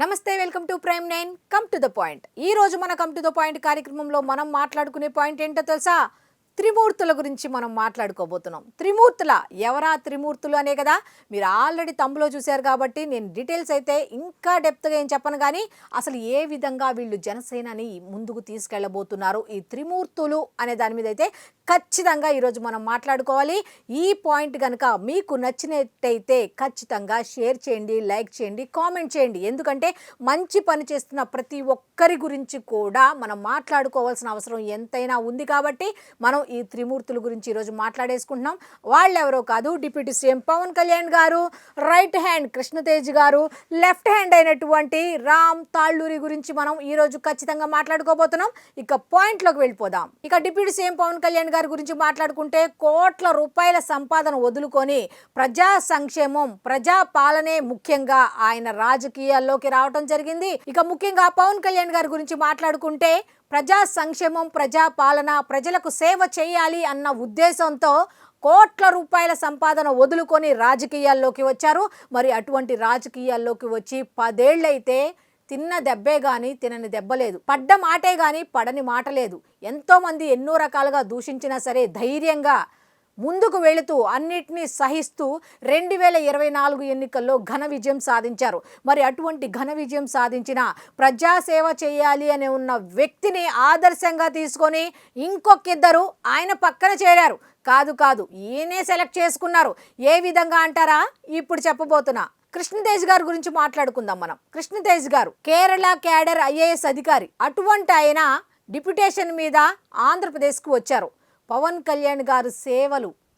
నమస్తే, welcome to prime 9 come to the point. ఈ రోజు మన కమ్ టు ద పాయింట్ కార్యక్రమంలో మనం మాట్లాడుకునే పాయింట్ ఏంటో తెలుసా? త్రిమూర్తుల గురించి మనం మాట్లాడుకోబోతున్నాం. త్రిమూర్తుల ఎవరా త్రిమూర్తులు అనే కదా మీరు ఆల్రెడీ తమ్ములో చూశారు కాబట్టి నేను డీటెయిల్స్ అయితే ఇంకా డెప్త్గా ఏం చెప్పను, కానీ అసలు ఏ విధంగా వీళ్ళు జనసేనని ముందుకు తీసుకెళ్ళబోతున్నారు ఈ త్రిమూర్తులు అనే దాని మీద అయితే ఖచ్చితంగా ఈరోజు మనం మాట్లాడుకోవాలి. ఈ పాయింట్ కనుక మీకు నచ్చినట్టయితే ఖచ్చితంగా షేర్ చేయండి, లైక్ చేయండి, కామెంట్ చేయండి. ఎందుకంటే మంచి పని చేస్తున్న ప్రతి ఒక్కరి గురించి కూడా మనం మాట్లాడుకోవాల్సిన అవసరం ఎంతైనా ఉంది కాబట్టి మనం ఈ త్రిమూర్తుల గురించి ఈరోజు మాట్లాడేసుకుంటున్నాం. వాళ్ళెవరో కాదు, డిప్యూటీ సీఎం పవన్ కళ్యాణ్ గారు, రైట్ హ్యాండ్ కృష్ణతేజ్ గారు, లెఫ్ట్ హ్యాండ్ అయినటువంటి రామ్ తాళ్ళూరి గురించి మనం ఈరోజు ఖచ్చితంగా మాట్లాడుకోబోతున్నాం. ఇక పాయింట్లోకి వెళ్ళిపోదాం. ఇక డిప్యూటీ సీఎం పవన్ కళ్యాణ్ గారి గురించి మాట్లాడుకుంటే కోట్ల రూపాయల సంపాదన వదులుకొని ప్రజా సంక్షేమం, ప్రజా పాలనే ముఖ్యంగా ఆయన రాజకీయాల్లోకి రావడం జరిగింది. ఇక ముఖ్యంగా పవన్ కళ్యాణ్ గారి గురించి మాట్లాడుకుంటే ప్రజా సంక్షేమం, ప్రజా పాలన, ప్రజలకు సేవ చేయాలి అన్న ఉద్దేశంతో కోట్ల రూపాయల సంపాదన వదులుకొని రాజకీయాల్లోకి వచ్చారు. మరి అటువంటి రాజకీయాల్లోకి వచ్చి 10 ఏళ్ళైతే తిన్న దెబ్బే కానీ తినని దెబ్బ లేదు, పడ్డ మాటే కానీ పడని మాట లేదు. ఎంతోమంది ఎన్నో రకాలుగా దూషించినా సరే ధైర్యంగా ముందుకు వెళుతూ అన్నిటినీ సహిస్తూ 2024 ఎన్నికల్లో ఘన విజయం సాధించారు. మరి అటువంటి ఘన విజయం సాధించిన ప్రజాసేవ చేయాలి అని ఉన్న వ్యక్తిని ఆదర్శంగా తీసుకొని ఇంకొకిద్దరు ఆయన పక్కన చేరారు. కాదు ఈయనే సెలెక్ట్ చేసుకున్నారు. ఏ విధంగా అంటారా? ఇప్పుడు చెప్పబోతున్నా. కృష్ణతేజ్ గారి గురించి మాట్లాడుకుందాం మనం. కృష్ణతేజ్ గారు కేరళ క్యాడర్ IAS అధికారి. అటువంటి ఆయన డిప్యుటేషన్ మీద ఆంధ్రప్రదేశ్కు వచ్చారు. పవన్ కళ్యాణ్ గారు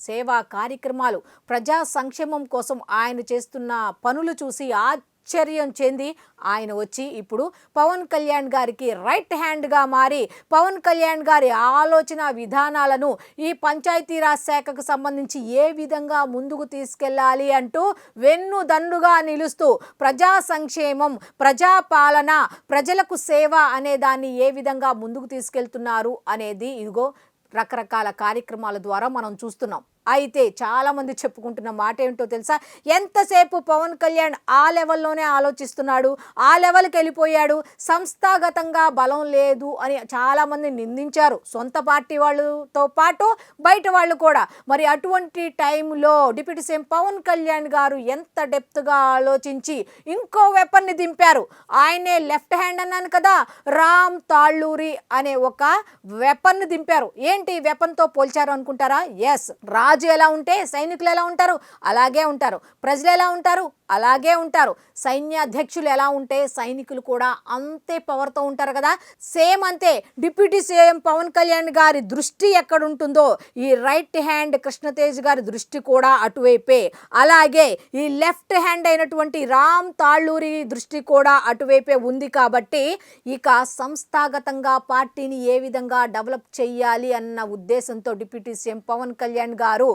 సేవా కార్యక్రమాలు, ప్రజా సంక్షేమం కోసం ఆయన చేస్తున్న పనులు చూసి ఆశ్చర్యం చెంది ఆయన వచ్చి ఇప్పుడు పవన్ కళ్యాణ్ గారికి రైట్ హ్యాండ్గా మారి పవన్ కళ్యాణ్ గారి ఆలోచన విధానాలను ఈ పంచాయతీరాజ్ శాఖకు సంబంధించి ఏ విధంగా ముందుకు తీసుకెళ్ళాలి అంటూ వెన్నుదన్నుగా నిలుస్తూ ప్రజా సంక్షేమం, ప్రజా పాలన, ప్రజలకు సేవ అనే దాన్ని ఏ విధంగా ముందుకు తీసుకెళ్తున్నారు అనేది ఇదిగో రకరకాల కార్యక్రమాల ద్వారా మనం చూస్తున్నాం. అయితే చాలామంది చెప్పుకుంటున్న మాట ఏంటో తెలుసా? ఎంతసేపు పవన్ కళ్యాణ్ ఆ లెవెల్లోనే ఆలోచిస్తున్నాడు, ఆ లెవెల్కి వెళ్ళిపోయాడు, సంస్థాగతంగా బలం లేదు అని చాలామంది నిందించారు, సొంత పార్టీ వాళ్ళతో పాటు బయట వాళ్ళు కూడా. మరి అటువంటి టైంలో డిప్యూటీ సీఎం పవన్ కళ్యాణ్ గారు ఎంత డెప్త్గా ఆలోచించి ఇంకో వెపన్ని దింపారు. ఆయనే లెఫ్ట్ హ్యాండ్ అన్నాను కదా, రామ్ తాళ్ళూరి అనే ఒక వెపన్ని దింపారు. ఏంటి వెపన్తో పోల్చారు అనుకుంటారా? ఎస్, రాజు ఎలా ఉంటే సైనికులు ఎలా ఉంటారు అలాగే ఉంటారు, ప్రజలు ఎలా ఉంటారు అలాగే ఉంటారు, సైన్యాధ్యక్షులు ఎలా ఉంటే సైనికులు కూడా అంతే పవర్తో ఉంటారు కదా. సేమ్ అంతే డిప్యూటీ సీఎం పవన్ కళ్యాణ్ గారి దృష్టి ఎక్కడుంటుందో ఈ రైట్ హ్యాండ్ కృష్ణతేజ్ గారి దృష్టి కూడా అటువైపే. అలాగే ఈ లెఫ్ట్ హ్యాండ్ అయినటువంటి రామ్ తాళ్ళూరి దృష్టి కూడా అటువైపే ఉంది. కాబట్టి ఇక సంస్థాగతంగా పార్టీని ఏ విధంగా డెవలప్ చేయాలి అన్న ఉద్దేశంతో డిప్యూటీ సీఎం పవన్ కళ్యాణ్ గారు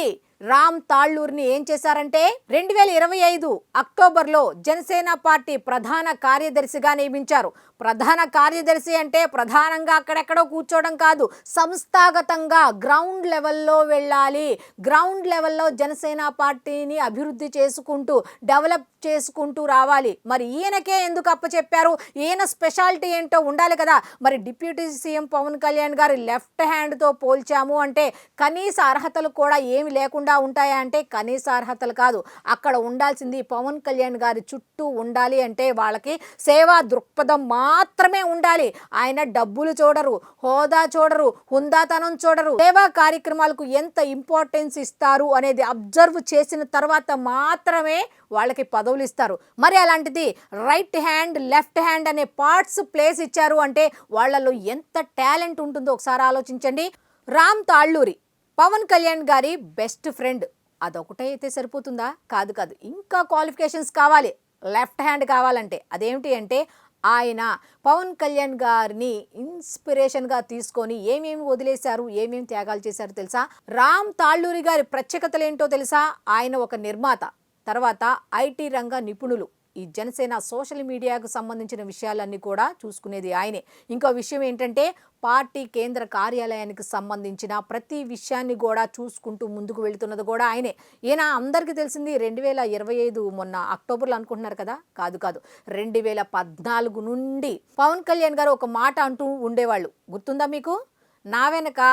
ఈ రామ్ తాళ్ళూరిని ఏం చేశారంటే 2025 అక్టోబర్లో జనసేన పార్టీ ప్రధాన కార్యదర్శిగా నియమించారు. ప్రధాన కార్యదర్శి అంటే ప్రధానంగా అక్కడెక్కడో కూర్చోవడం కాదు, సంస్థాగతంగా గ్రౌండ్ లెవెల్లో వెళ్ళాలి, గ్రౌండ్ లెవెల్లో జనసేన పార్టీని అభివృద్ధి చేసుకుంటూ డెవలప్ చేసుకుంటూ రావాలి. మరి ఈయనకే ఎందుకు అప్పచెప్పారు? ఈయన స్పెషాలిటీ ఏంటో ఉండాలి కదా. మరి డిప్యూటీ సీఎం పవన్ కళ్యాణ్ గారి లెఫ్ట్ హ్యాండ్తో పోల్చాము అంటే కనీస అర్హతలు కూడా ఏమి లేకుండా ఉంటాయా అంటే కనీస అర్హతలు కాదు. అక్కడ ఉండాల్సింది పవన్ కళ్యాణ్ గారి చుట్టూ ఉండాలి అంటే వాళ్ళకి సేవా దృక్పథం మాత్రమే ఉండాలి. ఆయన డబ్బులు చూడరు, హోదా చూడరు, హుందాతనం చూడరు, సేవా కార్యక్రమాలకు ఎంత ఇంపార్టెన్స్ ఇస్తారు అనేది అబ్జర్వ్ చేసిన తర్వాత మాత్రమే వాళ్ళకి పదవులు ఇస్తారు. మరి అలాంటిది రైట్ హ్యాండ్, లెఫ్ట్ హ్యాండ్ అనే పార్ట్స్ ప్లేస్ ఇచ్చారు అంటే వాళ్ళలో ఎంత టాలెంట్ ఉంటుందో ఒకసారి ఆలోచించండి. రామ్ తాళ్ళూరి పవన్ కళ్యాణ్ గారి బెస్ట్ ఫ్రెండ్. అదొకటే అయితే సరిపోతుందా? కాదు, ఇంకా క్వాలిఫికేషన్స్ కావాలి లెఫ్ట్ హ్యాండ్ కావాలంటే. అదేమిటి అంటే ఆయన పవన్ కళ్యాణ్ గారిని ఇన్స్పిరేషన్గా తీసుకొని ఏమేమి వదిలేశారు, ఏమేమి త్యాగాలు చేశారు తెలుసా? రామ్ తాళ్ళూరి గారి ప్రత్యేకతలు ఏంటో తెలుసా? ఆయన ఒక నిర్మాత, తర్వాత IT రంగ నిపుణులు, ఈ జనసేన సోషల్ మీడియాకు సంబంధించిన విషయాలన్నీ కూడా చూసుకునేది ఆయనే. ఇంకో విషయం ఏంటంటే పార్టీ కేంద్ర కార్యాలయానికి సంబంధించిన ప్రతి విషయాన్ని కూడా చూసుకుంటూ ముందుకు వెళుతున్నది కూడా ఆయనే. ఈయన అందరికీ తెలిసింది 2025 మొన్న అక్టోబర్లో అనుకుంటున్నారు కదా, కాదు 2014 నుండి పవన్ కళ్యాణ్ గారు ఒక మాట అంటూ ఉండేవాళ్ళు, గుర్తుందా మీకు? నా వెనక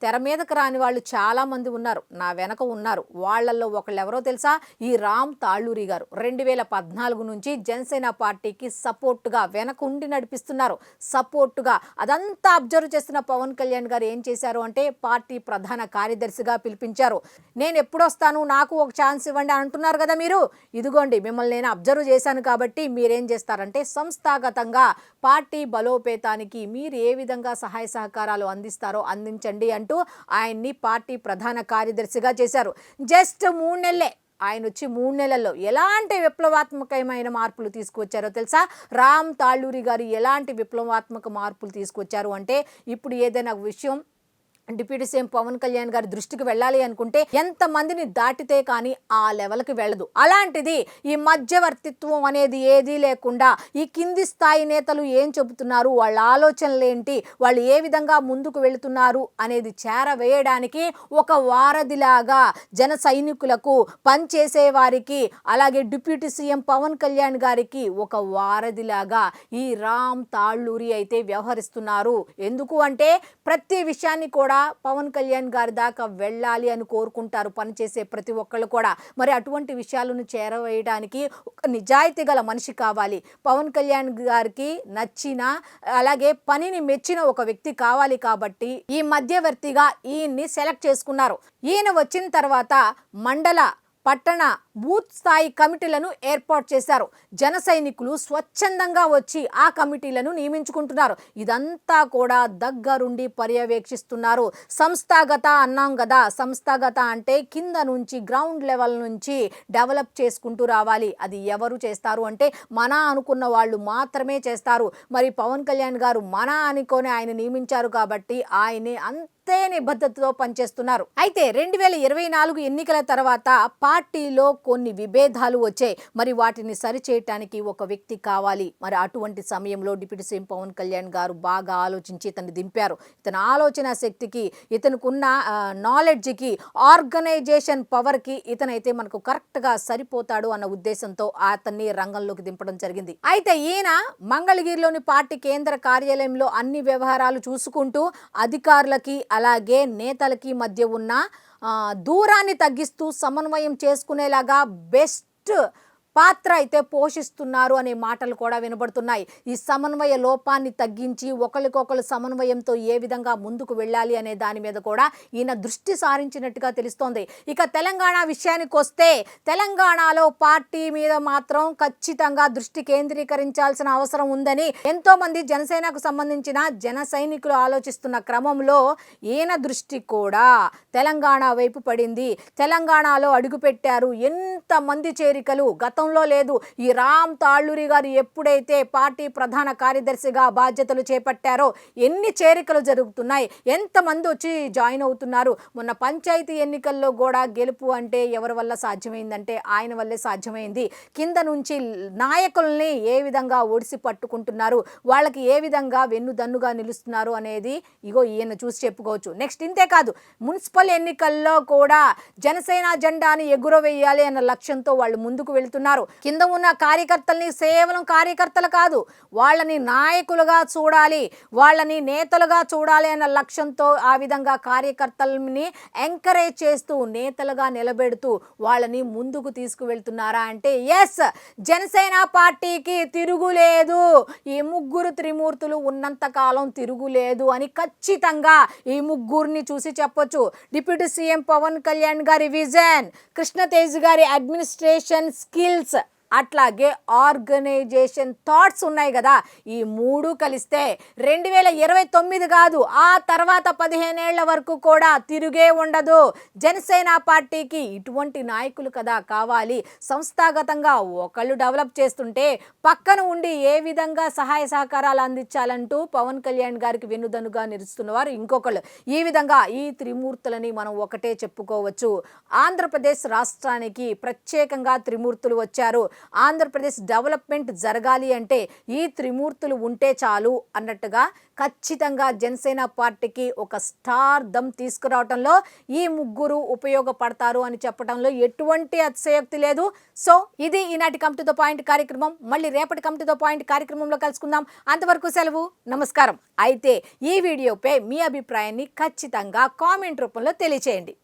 తెర మీదకు రాని వాళ్ళు చాలామంది ఉన్నారు, నా వెనక ఉన్నారు. వాళ్ళల్లో ఒకళ్ళు ఎవరో తెలుసా? ఈ రామ్ తాళ్ళూరి గారు. 2014 నుంచి జనసేన పార్టీకి సపోర్టుగా వెనక ఉండి నడిపిస్తున్నారు. సపోర్టుగా అదంతా అబ్జర్వ్ చేస్తున్న పవన్ కళ్యాణ్ గారు ఏం చేశారు అంటే పార్టీ ప్రధాన కార్యదర్శిగా పిలిపించారు. నేను ఎప్పుడొస్తాను, నాకు ఒక ఛాన్స్ ఇవ్వండి అంటున్నారు కదా మీరు. ఇదిగోండి, మిమ్మల్ని నేను అబ్జర్వ్ చేశాను కాబట్టి మీరేం చేస్తారంటే సంస్థాగతంగా పార్టీ బలోపేతానికి మీరు ఏ విధంగా సహాయ సహకారాలు అందిస్తారో అందించండి అంటూ ఆయన్ని పార్టీ ప్రధాన కార్యదర్శిగా చేశారు. జస్ట్ 3 నెలలే ఆయన వచ్చి 3 నెలల్లో ఎలాంటి విప్లవాత్మకమైన మార్పులు తీసుకొచ్చారో తెలుసా? రామ్ తాళ్ళూరి గారు ఎలాంటి విప్లవాత్మక మార్పులు తీసుకొచ్చారు అంటే, ఇప్పుడు ఏదైనా విషయం డిప్యూటీ సీఎం పవన్ కళ్యాణ్ గారి దృష్టికి వెళ్ళాలి అనుకుంటే ఎంతమందిని దాటితే కానీ ఆ లెవెల్కి వెళ్ళదు. అలాంటిది ఈ మధ్యవర్తిత్వం అనేది ఏదీ లేకుండా ఈ కింది స్థాయి నేతలు ఏం చెబుతున్నారు, వాళ్ళ ఆలోచనలు ఏంటి, వాళ్ళు ఏ విధంగా ముందుకు వెళుతున్నారు అనేది చేరవేయడానికి ఒక వారధిలాగా జన సైనికులకు, పనిచేసే వారికి, అలాగే డిప్యూటీ సీఎం పవన్ కళ్యాణ్ గారికి ఒక వారధిలాగా ఈ రామ్ తాళ్ళూరి అయితే వ్యవహరిస్తున్నారు. ఎందుకు అంటే ప్రతి విషయాన్ని కూడా పవన్ కళ్యాణ్ గారి దాకా వెళ్ళాలి అని కోరుకుంటారు పనిచేసే ప్రతి ఒక్కళ్ళు కూడా. మరి అటువంటి విషయాలను చేరవేయడానికి ఒక నిజాయితీ గల మనిషి కావాలి. పవన్ కళ్యాణ్ గారికి నచ్చిన, అలాగే పనిని మెచ్చిన ఒక వ్యక్తి కావాలి. కాబట్టి ఈ మధ్యవర్తిగా ఈయన్ని సెలెక్ట్ చేసుకున్నారు. ఈయన వచ్చిన తర్వాత మండల, పట్టణ, బూత్ స్థాయి కమిటీలను ఏర్పాటు చేశారు. జన సైనికులు స్వచ్ఛందంగా వచ్చి ఆ కమిటీలను నియమించుకుంటున్నారు. ఇదంతా కూడా దగ్గరుండి పర్యవేక్షిస్తున్నారు. సంస్థాగత అన్నాం కదా, సంస్థాగత అంటే కింద నుంచి గ్రౌండ్ లెవెల్ నుంచి డెవలప్ చేసుకుంటూ రావాలి. అది ఎవరు చేస్తారు అంటే మన అనుకున్న వాళ్ళు మాత్రమే చేస్తారు. మరి పవన్ కళ్యాణ్ గారు మన అనుకొని ఆయన నియమించారు కాబట్టి ఆయనే నిబద్ధతతో పనిచేస్తున్నారు. అయితే 2024 ఎన్నికల తర్వాత పార్టీలో కొన్ని విభేదాలు వచ్చాయి. మరి వాటిని సరిచేయటానికి ఒక వ్యక్తి కావాలి. మరి అటువంటి సమయంలో డిప్యూటీ సీఎం పవన్ కళ్యాణ్ గారు బాగా ఆలోచించి ఇతన్ని దింపారు. ఇతని ఆలోచన శక్తికి, ఇతనుకున్న నాలెడ్జ్కి, ఆర్గనైజేషన్ పవర్కి ఇతనైతే మనకు కరెక్ట్గా సరిపోతాడు అన్న ఉద్దేశంతో అతన్ని రంగంలోకి దింపడం జరిగింది. అయితే ఈయన మంగళగిరిలోని పార్టీ కేంద్ర కార్యాలయంలో అన్ని వ్యవహారాలు చూసుకుంటూ అధికారులకి అలాగే నేతలకి మధ్య ఉన్న దూరాన్ని తగ్గిస్తూ సమన్వయం చేసుకునేలాగా బెస్ట్ పాత్ర అయితే పోషిస్తున్నారు అనే మాటలు కూడా వినబడుతున్నాయి. ఈ సమన్వయ లోపాన్ని తగ్గించి ఒకరికొకరు సమన్వయంతో ఏ విధంగా ముందుకు వెళ్ళాలి అనే దాని మీద కూడా ఈయన దృష్టి సారించినట్టుగా తెలుస్తోంది. ఇక తెలంగాణ విషయానికి వస్తే తెలంగాణలో పార్టీ మీద మాత్రం ఖచ్చితంగా దృష్టి కేంద్రీకరించాల్సిన అవసరం ఉందని ఎంతో మంది జనసేనకు సంబంధించిన జన సైనికులు ఆలోచిస్తున్న క్రమంలో ఈయన దృష్టి కూడా తెలంగాణ వైపు పడింది. తెలంగాణలో అడుగుపెట్టారు. ఎంతమంది చేరికలు గతంలో లేదు. ఈ రామ్ తాళ్ళూరి గారు ఎప్పుడైతే పార్టీ ప్రధాన కార్యదర్శిగా బాధ్యతలు చేపట్టారో ఎన్ని చేరికలు జరుగుతున్నాయి, ఎంతమంది వచ్చి జాయిన్ అవుతున్నారు. మొన్న పంచాయతీ ఎన్నికల్లో కూడా గెలుపు అంటే ఎవరి వల్ల సాధ్యమైందంటే ఆయన వల్లే సాధ్యమైంది. కింద నుంచి నాయకుల్ని ఏ విధంగా ఒడిసి పట్టుకుంటున్నారు, వాళ్ళకి ఏ విధంగా వెన్నుదన్నుగా నిలుస్తున్నారు అనేది ఇగో ఈయన చూసి చెప్పుకోవచ్చు. నెక్స్ట్ ఇంతేకాదు, మున్సిపల్ ఎన్నికల్లో కూడా జనసేన జెండాని ఎగురవేయాలి అన్న లక్ష్యంతో వాళ్ళు ముందుకు వెళ్తున్నారు. కింద ఉన్న కార్యకర్తల్ని కేవలం కార్యకర్తలు కాదు, వాళ్ళని నాయకులుగా చూడాలి, వాళ్ళని నేతలుగా చూడాలి అన్న లక్ష్యంతో ఆ విధంగా కార్యకర్తల్ని ఎంకరేజ్ చేస్తూ నేతలుగా నిలబెడుతూ వాళ్ళని ముందుకు తీసుకువెళ్తున్నారా అంటే ఎస్, జనసేన పార్టీకి తిరుగులేదు. ఈ ముగ్గురు త్రిమూర్తులు ఉన్నంత కాలం తిరుగులేదు అని ఖచ్చితంగా ఈ ముగ్గురిని చూసి చెప్పొచ్చు. డిప్యూటీ సీఎం పవన్ కళ్యాణ్ గారి విజన్, కృష్ణతేజ్ గారి అడ్మినిస్ట్రేషన్ స్కిల్స్, అట్లాగే ఆర్గనైజేషన్ థాట్స్ ఉన్నాయి కదా, ఈ మూడు కలిస్తే 2029 కాదు, ఆ తర్వాత 15 ఏళ్ల వరకు కూడా తిరుగే ఉండదు. జనసేన పార్టీకి ఇటువంటి నాయకులు కదా కావాలి. సంస్థాగతంగా ఒకళ్ళు డెవలప్ చేస్తుంటే పక్కన ఉండి ఏ విధంగా సహాయ సహకారాలు అందించాలంటూ పవన్ కళ్యాణ్ గారికి వెన్నుదన్నుగా నిలుస్తున్నవారు ఇంకొకళ్ళు. ఈ విధంగా ఈ త్రిమూర్తులని మనం ఒకటే చెప్పుకోవచ్చు. ఆంధ్రప్రదేశ్ రాష్ట్రానికి ప్రత్యేకంగా త్రిమూర్తులు వచ్చారు. ఆంధ్రప్రదేశ్ డెవలప్మెంట్ జరగాలి అంటే ఈ త్రిమూర్తులు ఉంటే చాలు అన్నట్టుగా ఖచ్చితంగా జనసేన పార్టీకి ఒక స్టార్ దమ్ తీసుకురావడంలో ఈ ముగ్గురు ఉపయోగపడతారు అని చెప్పడంలో ఎటువంటి అతిశయోక్తి లేదు. సో ఇది ఈనాటి కమ్ టు ద పాయింట్ కార్యక్రమం. మళ్ళీ రేపటి కమ్ టు ద పాయింట్ కార్యక్రమంలో కలుసుకుందాం. అంతవరకు సెలవు, నమస్కారం. అయితే ఈ వీడియోపై మీ అభిప్రాయాన్ని ఖచ్చితంగా కామెంట్ రూపంలో తెలియచేయండి.